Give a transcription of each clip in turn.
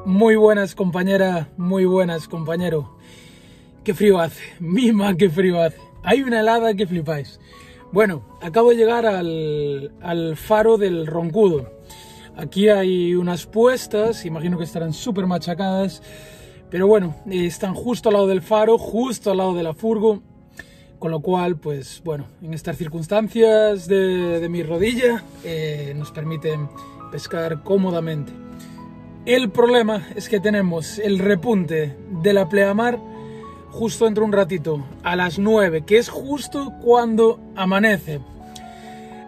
Muy buenas, compañera, muy buenas, compañero. Qué frío hace, mima, qué frío hace. Hay una helada que flipáis. Bueno, acabo de llegar al faro del Roncudo. Aquí hay unas puestas, imagino que estarán súper machacadas, pero bueno, están justo al lado del faro, justo al lado de la furgo, con lo cual, pues bueno, en estas circunstancias de mi rodilla nos permiten pescar cómodamente. El problema es que tenemos el repunte de la pleamar justo dentro de un ratito, a las 9, que es justo cuando amanece.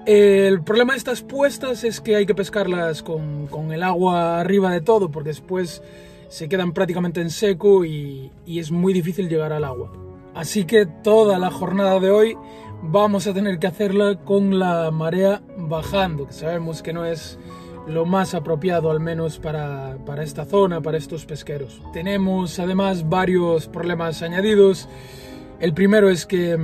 El problema de estas puestas es que hay que pescarlas con el agua arriba de todo, porque después se quedan prácticamente en seco y es muy difícil llegar al agua. Así que toda la jornada de hoy vamos a tener que hacerla con la marea bajando, que sabemos que no es lo más apropiado, al menos para esta zona, para estos pesqueros. Tenemos además varios problemas añadidos. El primero es que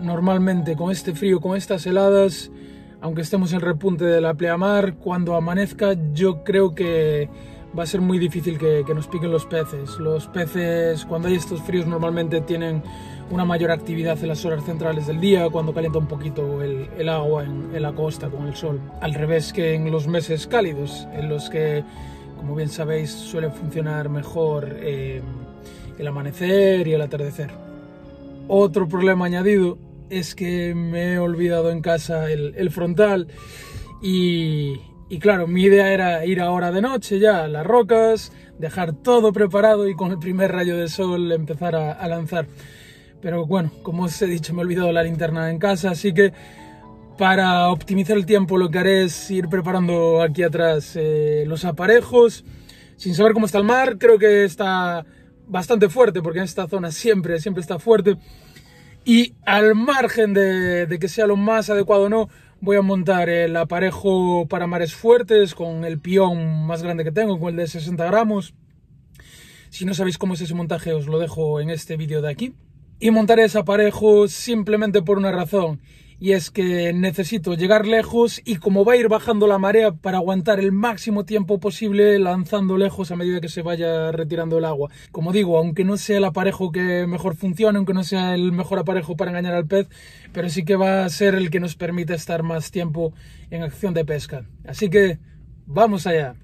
normalmente con este frío, con estas heladas, aunque estemos en el repunte de la pleamar, cuando amanezca yo creo que va a ser muy difícil que nos piquen los peces. Los peces, cuando hay estos fríos, normalmente tienen una mayor actividad en las horas centrales del día, cuando calienta un poquito el agua en la costa con el sol. Al revés que en los meses cálidos, en los que, como bien sabéis, suele funcionar mejor el amanecer y el atardecer. Otro problema añadido es que me he olvidado en casa el frontal y claro, mi idea era ir ahora de noche ya a las rocas, dejar todo preparado y con el primer rayo de sol empezar a lanzar. Pero bueno, como os he dicho, me he olvidado la linterna en casa, así que para optimizar el tiempo lo que haré es ir preparando aquí atrás los aparejos. Sin saber cómo está el mar, creo que está bastante fuerte, porque en esta zona siempre está fuerte. Y al margen de que sea lo más adecuado o no, voy a montar el aparejo para mares fuertes con el pión más grande que tengo, con el de 60 gramos. Si no sabéis cómo es ese montaje, os lo dejo en este vídeo de aquí. Y montaré ese aparejo simplemente por una razón, y es que necesito llegar lejos y como va a ir bajando la marea, para aguantar el máximo tiempo posible lanzando lejos a medida que se vaya retirando el agua. Como digo, aunque no sea el aparejo que mejor funcione, aunque no sea el mejor aparejo para engañar al pez, pero sí que va a ser el que nos permite estar más tiempo en acción de pesca. Así que vamos allá.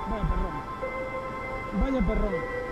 Vaya perrón. Vaya perrón.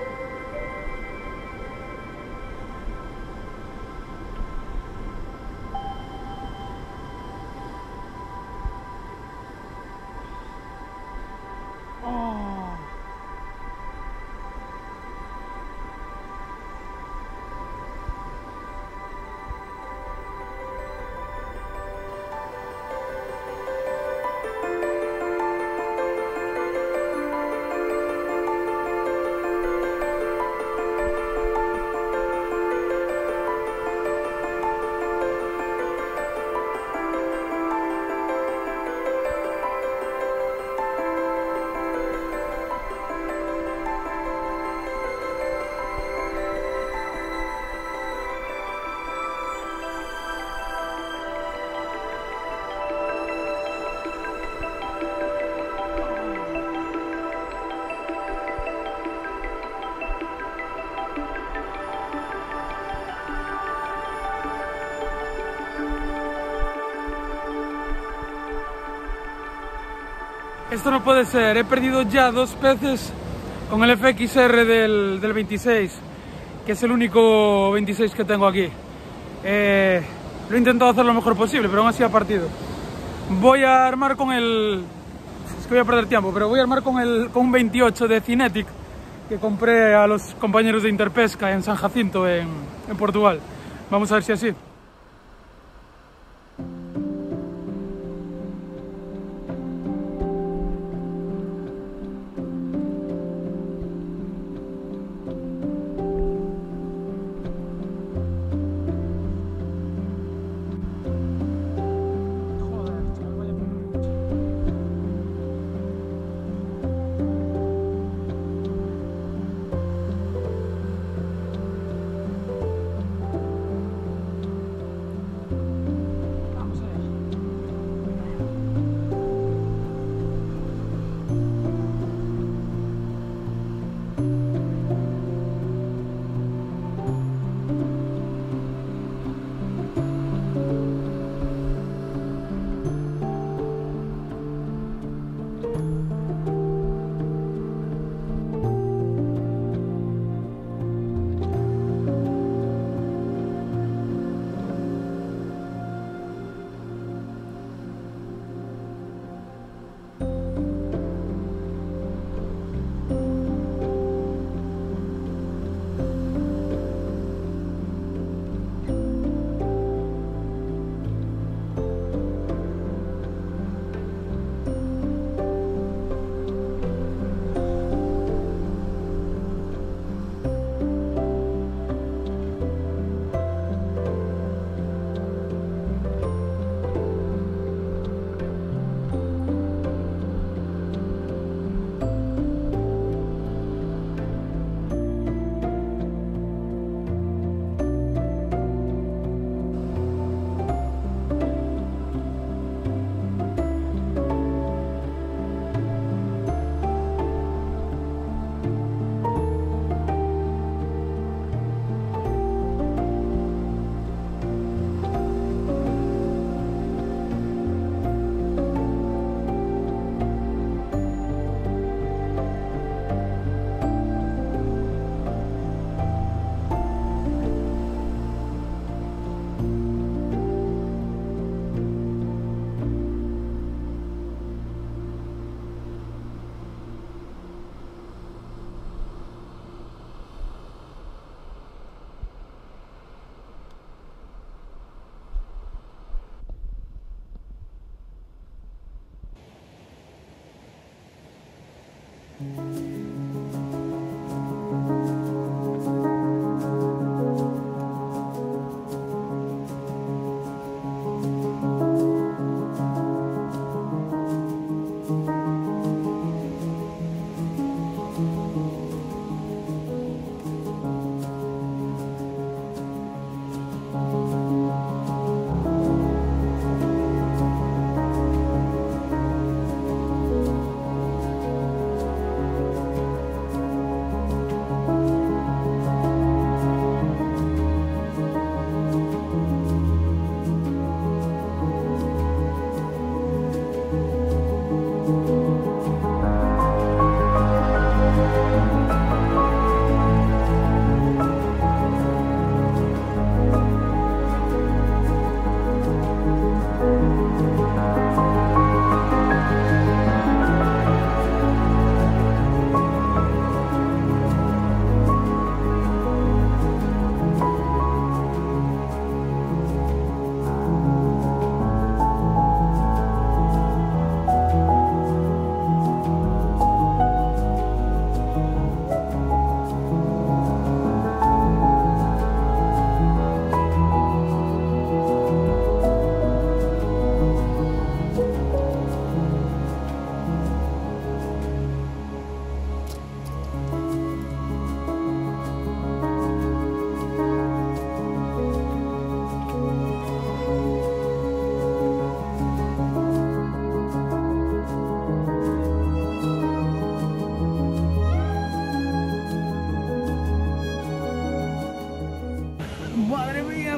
esto no puede ser. He perdido ya 2 peces con el FXR del 26, que es el único 26 que tengo aquí. Lo he intentado hacer lo mejor posible, pero aún así ha partido. Voy a armar con el... Es que voy a perder tiempo, pero voy a armar con un 28 de Cinetic que compré a los compañeros de Interpesca en San Jacinto, en Portugal. Vamos a ver si así.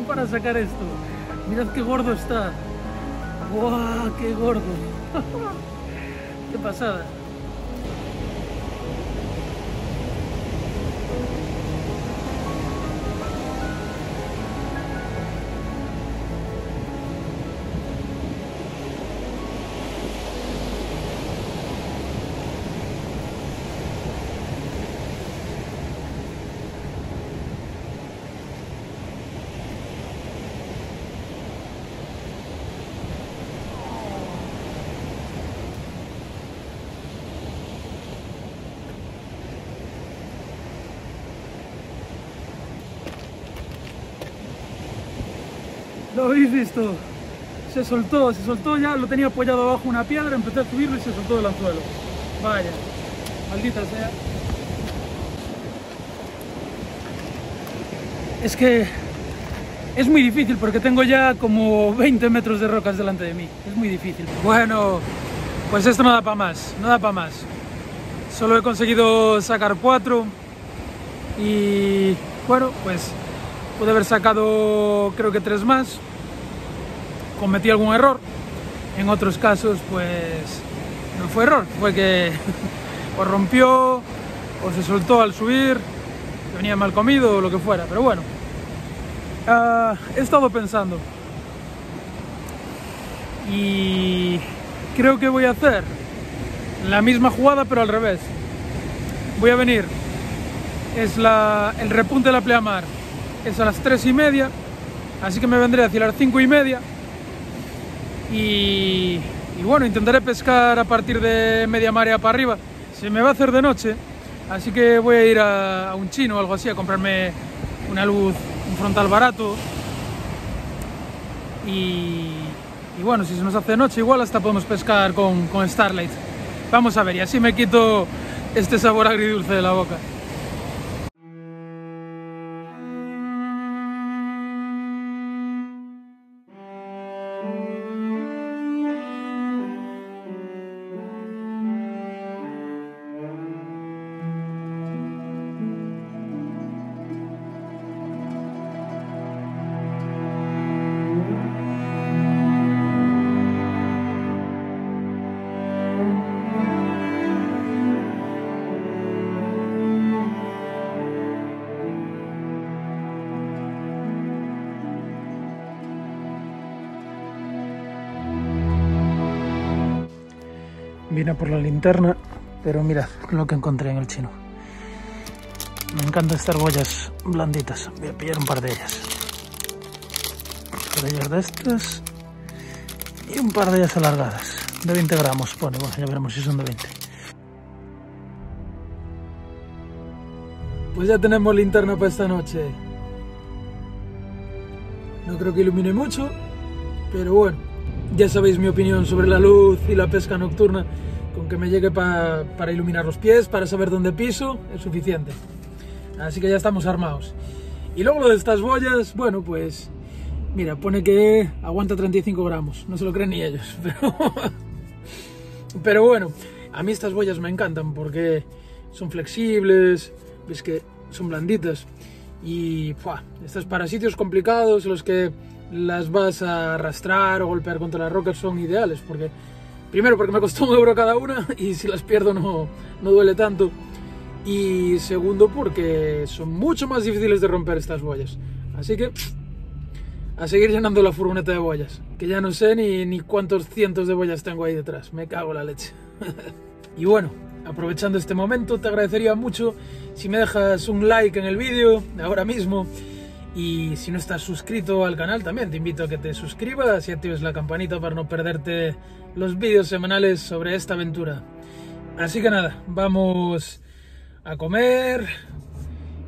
Para sacar esto. Mirad qué gordo está. ¡Guau! ¡Qué gordo! Qué pasada. ¿Lo habéis visto? Se soltó ya, lo tenía apoyado abajo una piedra, empecé a subirlo y se soltó del anzuelo. Vaya, maldita sea. Es que es muy difícil porque tengo ya como 20 metros de rocas delante de mí. Es muy difícil. Bueno, pues esto no da para más, no da para más. Solo he conseguido sacar 4 y bueno, pues pude haber sacado creo que 3 más. Cometí algún error. En otros casos pues no fue error, fue que o rompió o se soltó al subir, que venía mal comido o lo que fuera, pero bueno. He estado pensando y creo que voy a hacer la misma jugada pero al revés. Voy a venir, el repunte de la pleamar es a las 3:30, así que me vendré hacia las 5:30 y bueno, intentaré pescar a partir de media marea para arriba. Se me va a hacer de noche, así que voy a ir a un chino o algo así a comprarme una luz, un frontal barato y bueno, si se nos hace de noche igual hasta podemos pescar con Starlight. Vamos a ver, y así me quito este sabor agridulce de la boca. Vine por la linterna, pero mirad lo que encontré en el chino. Me encantan estas boyas blanditas. Voy a pillar un par de ellas. Un par de ellas de estas y un par de ellas alargadas. De 20 gramos pone, bueno, ya veremos si son de 20. Pues ya tenemos linterna para esta noche. No creo que ilumine mucho, pero bueno, ya sabéis mi opinión sobre la luz y la pesca nocturna. Con que me llegue para iluminar los pies, para saber dónde piso, es suficiente. Así que ya estamos armados. Y luego lo de estas boyas, bueno, pues mira, pone que aguanta 35 gramos. No se lo creen ni ellos, pero bueno, a mí estas boyas me encantan porque son flexibles, ves que son blanditas y estas para sitios complicados en los que las vas a arrastrar o golpear contra las rocas son ideales, porque primero porque me costó €1 cada una y si las pierdo no duele tanto, y segundo porque son mucho más difíciles de romper estas boyas. Así que a seguir llenando la furgoneta de boyas, que ya no sé ni cuántos cientos de boyas tengo ahí detrás, me cago en la leche. Y bueno, aprovechando este momento, te agradecería mucho si me dejas un like en el vídeo ahora mismo. Y si no estás suscrito al canal, también te invito a que te suscribas y actives la campanita para no perderte los vídeos semanales sobre esta aventura. Así que nada, vamos a comer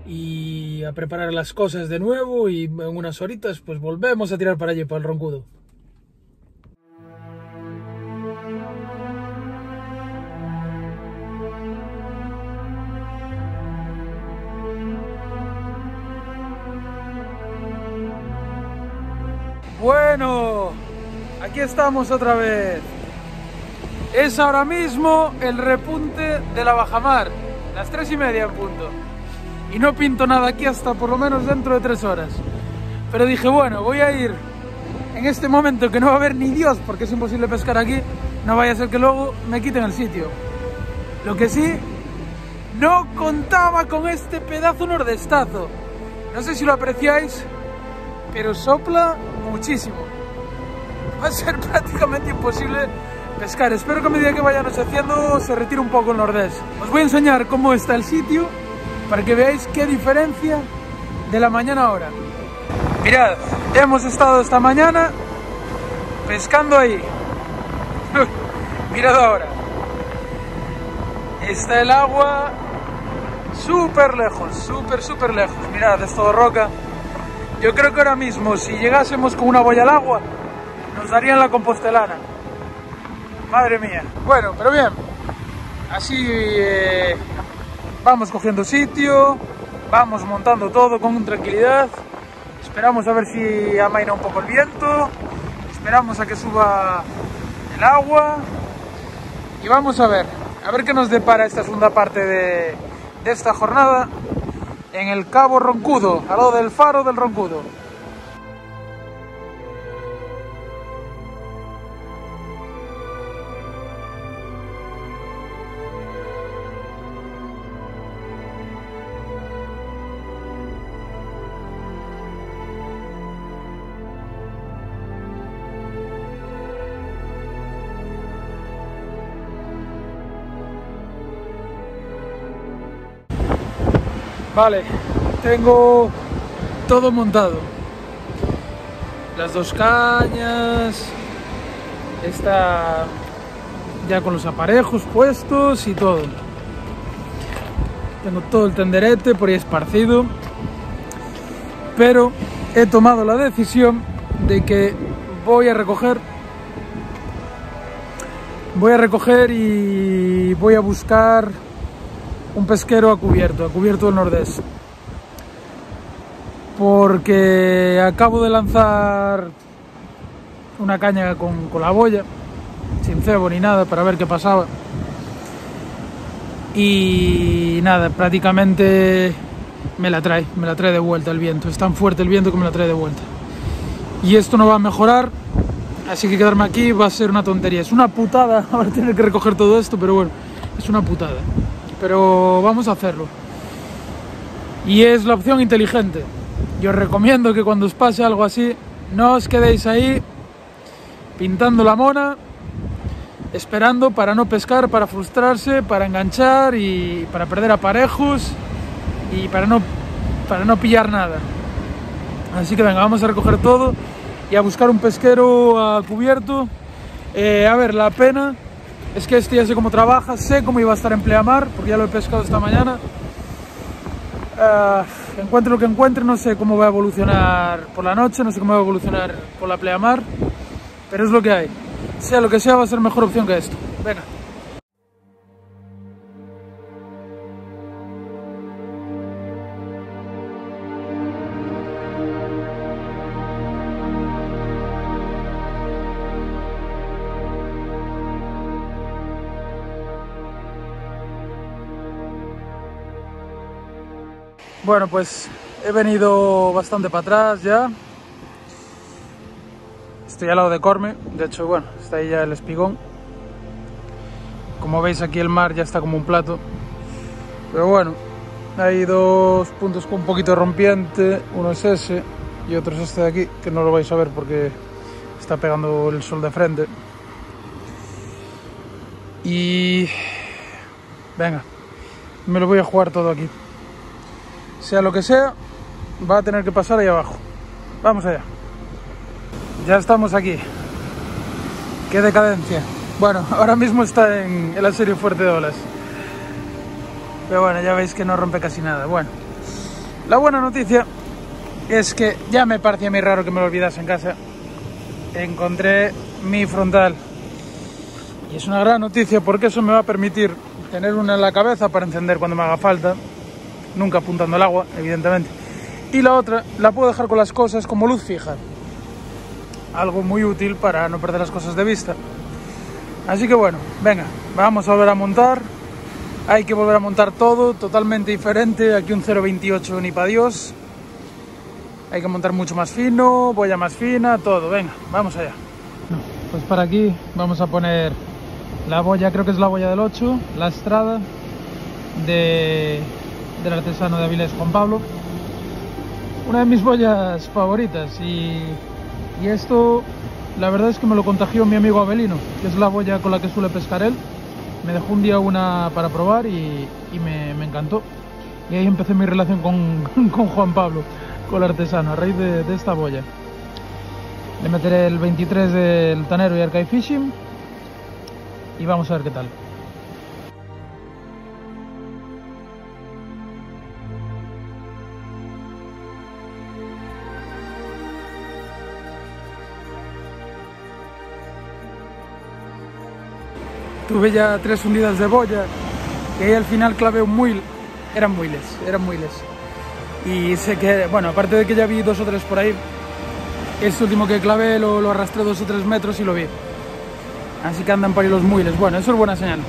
y a preparar las cosas de nuevo y en unas horitas pues volvemos a tirar para allí, para el Roncudo. Bueno, aquí estamos otra vez. Es ahora mismo el repunte de la bajamar, las 3:30 en punto. Y no pinto nada aquí hasta por lo menos dentro de 3 horas. Pero dije, bueno, voy a ir en este momento que no va a haber ni Dios, porque es imposible pescar aquí, no vaya a ser que luego me quiten el sitio. Lo que sí, no contaba con este pedazo nordestazo. No sé si lo apreciáis, pero sopla muchísimo. Va a ser prácticamente imposible pescar. Espero que a medida que vaya anocheciendo se retire un poco el nordés. Os voy a enseñar cómo está el sitio para que veáis qué diferencia de la mañana ahora. Mirad, hemos estado esta mañana pescando ahí. Mirad ahora. Está el agua súper lejos, súper lejos. Mirad, es todo roca. Yo creo que ahora mismo, si llegásemos con una boya al agua, nos darían la compostelana. Madre mía. Bueno, pero bien. Así vamos cogiendo sitio, vamos montando todo con tranquilidad. Esperamos a ver si amaina un poco el viento. Esperamos a que suba el agua. Y vamos a ver qué nos depara esta segunda parte de esta jornada en el Cabo Roncudo, al lado del faro del Roncudo. Vale, tengo todo montado. Las dos cañas, está ya con los aparejos puestos y todo. Tengo todo el tenderete por ahí esparcido. Pero he tomado la decisión de que voy a recoger y voy a buscar un pesquero a cubierto del nordés, porque acabo de lanzar una caña con la boya, sin cebo ni nada, para ver qué pasaba, y nada, prácticamente me la trae de vuelta el viento. Es tan fuerte el viento que me la trae de vuelta, y esto no va a mejorar, así que quedarme aquí va a ser una tontería. Es una putada ahora tener que recoger todo esto, pero bueno, es una putada. Pero vamos a hacerlo. Y es la opción inteligente. Yo os recomiendo que cuando os pase algo así, no os quedéis ahí pintando la mona, esperando para no pescar, para frustrarse, para enganchar y para perder aparejos y para no pillar nada. Así que venga, vamos a recoger todo y a buscar un pesquero a cubierto. A ver, la pena es que este ya sé cómo trabaja, sé cómo iba a estar en pleamar, porque ya lo he pescado esta mañana. Encuentre lo que encuentre, no sé cómo va a evolucionar por la noche, no sé cómo va a evolucionar con la pleamar, pero es lo que hay. Sea lo que sea, va a ser mejor opción que esto. Venga. Bueno, pues he venido bastante para atrás ya. Estoy al lado de Corme, de hecho, bueno, está ahí ya el espigón. Como veis, aquí el mar ya está como un plato. Pero bueno, hay dos puntos con un poquito de rompiente. Uno es ese y otro es este de aquí, que no lo vais a ver porque está pegando el sol de frente. Y venga, me lo voy a jugar todo aquí. Sea lo que sea, va a tener que pasar ahí abajo. Vamos allá. Ya estamos aquí. Qué decadencia. Bueno, ahora mismo está en la serie fuerte de olas. Pero bueno, ya veis que no rompe casi nada. Bueno, la buena noticia es que ya me parecía muy raro que me lo olvidase en casa. Encontré mi frontal. Y es una gran noticia porque eso me va a permitir tener una en la cabeza para encender cuando me haga falta. Nunca apuntando al agua, evidentemente. Y la otra la puedo dejar con las cosas como luz fija. Algo muy útil para no perder las cosas de vista. Así que bueno, venga, vamos a volver a montar. Hay que volver a montar todo, totalmente diferente. Aquí un 0.28 ni pa' Dios. Hay que montar mucho más fino, boya más fina, todo. Venga, vamos allá. Pues para aquí vamos a poner La boya, creo que es la boya del 8, la Estrada del artesano de Avilés, Juan Pablo. Una de mis boyas favoritas y esto la verdad es que me lo contagió mi amigo Abelino, que es la boya con la que suele pescar él. Me dejó un día una para probar y me encantó. Y ahí empecé mi relación con Juan Pablo, con el artesano, a raíz de esta boya. Le meteré el 23 del Tanero y Arcade Fishing y vamos a ver qué tal. Tuve ya 3 hundidas de boya y ahí al final clavé un muil. Eran muiles. Y sé que, bueno, aparte de que ya vi 2 o 3 por ahí, este último que clavé lo arrastré 2 o 3 metros y lo vi. Así que andan por ahí los muiles. Bueno, eso es buena señal.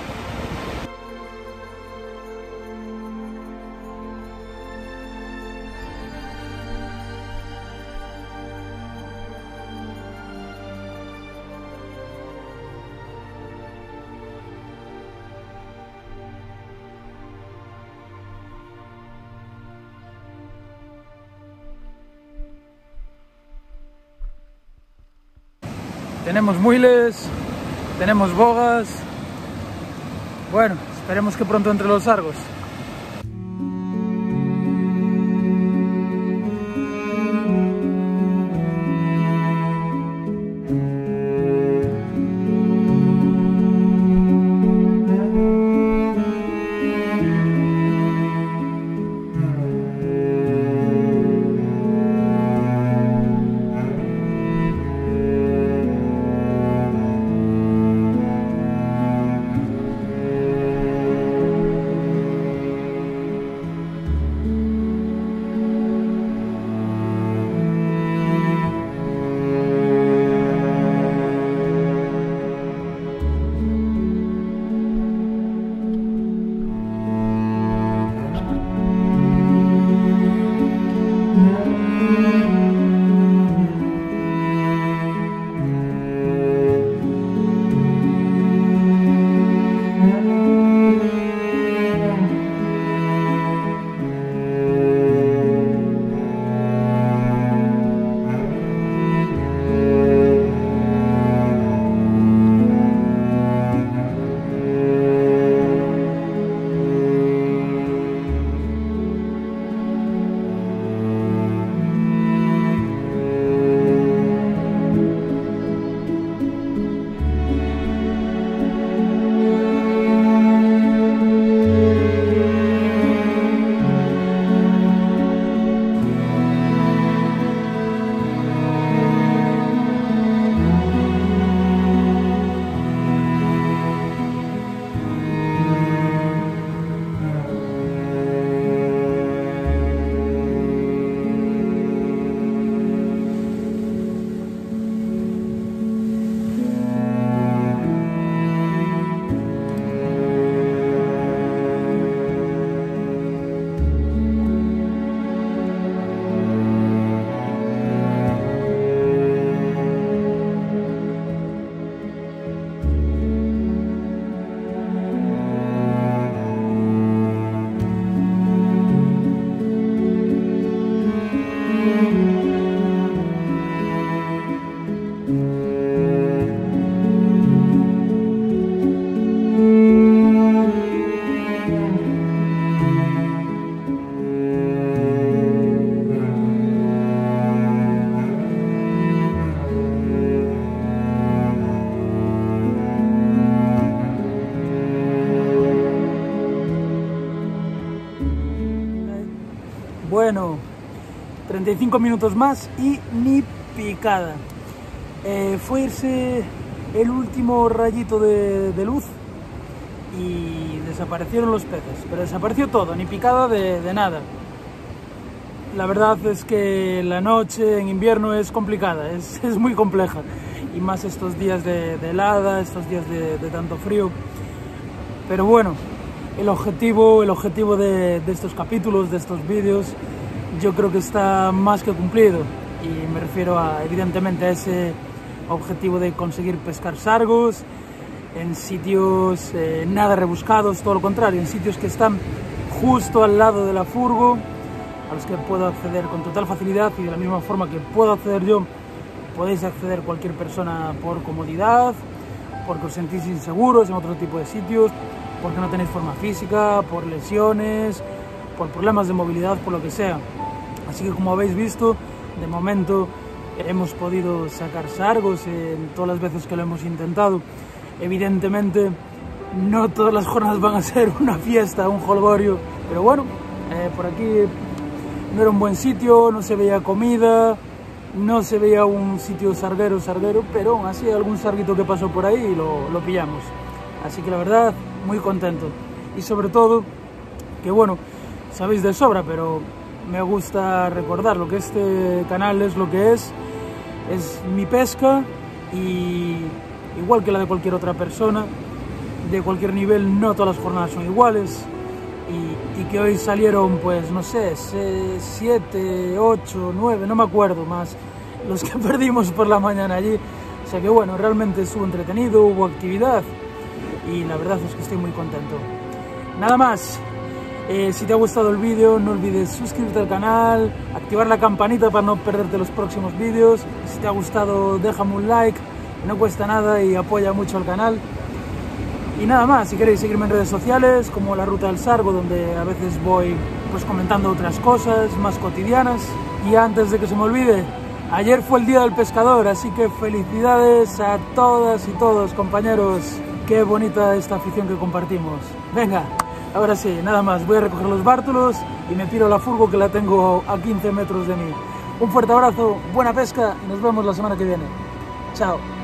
Tenemos muiles, tenemos bogas. Bueno, esperemos que pronto entre los sargos. Bueno, 35 minutos más y ni picada. Fue irse el último rayito de luz y desaparecieron los peces, pero desapareció todo, ni picada de nada. La verdad es que la noche en invierno es complicada, es muy compleja, y más estos días de helada, estos días de tanto frío. Pero bueno, el objetivo de estos capítulos, de estos vídeos, yo creo que está más que cumplido, y me refiero evidentemente a ese objetivo de conseguir pescar sargos en sitios nada rebuscados, todo lo contrario, en sitios que están justo al lado de la furgo, a los que puedo acceder con total facilidad, y de la misma forma que puedo acceder yo, podéis acceder cualquier persona por comodidad, porque os sentís inseguros en otro tipo de sitios, porque no tenéis forma física, por lesiones, por problemas de movilidad, por lo que sea. Así que, como habéis visto, de momento hemos podido sacar sargos en todas las veces que lo hemos intentado. Evidentemente no todas las jornadas van a ser una fiesta, un jolgorio, pero bueno, por aquí no era un buen sitio, no se veía comida, no se veía un sitio sarguero, pero aún así algún sarguito que pasó por ahí y lo pillamos. Así que la verdad, muy contento. Y sobre todo, que bueno, sabéis de sobra, pero me gusta recordar lo que este canal es lo que es mi pesca, y igual que la de cualquier otra persona, de cualquier nivel, no todas las jornadas son iguales, y que hoy salieron, pues no sé, 7, 8, 9, no me acuerdo más, los que perdimos por la mañana allí. O sea que bueno, realmente estuvo entretenido, hubo actividad, y la verdad es que estoy muy contento. Nada más. Si te ha gustado el vídeo, no olvides suscribirte al canal, activar la campanita para no perderte los próximos vídeos. Si te ha gustado, déjame un like, no cuesta nada y apoya mucho al canal. Y nada más, si queréis seguirme en redes sociales, como La Ruta del Sargo, donde a veces voy pues comentando otras cosas más cotidianas. Y antes de que se me olvide, ayer fue el Día del Pescador, así que felicidades a todas y todos, compañeros. Qué bonita esta afición que compartimos. Venga. Ahora sí, nada más, voy a recoger los bártulos y me piro a la furgo, que la tengo a 15 metros de mí. Un fuerte abrazo, buena pesca y nos vemos la semana que viene. Chao.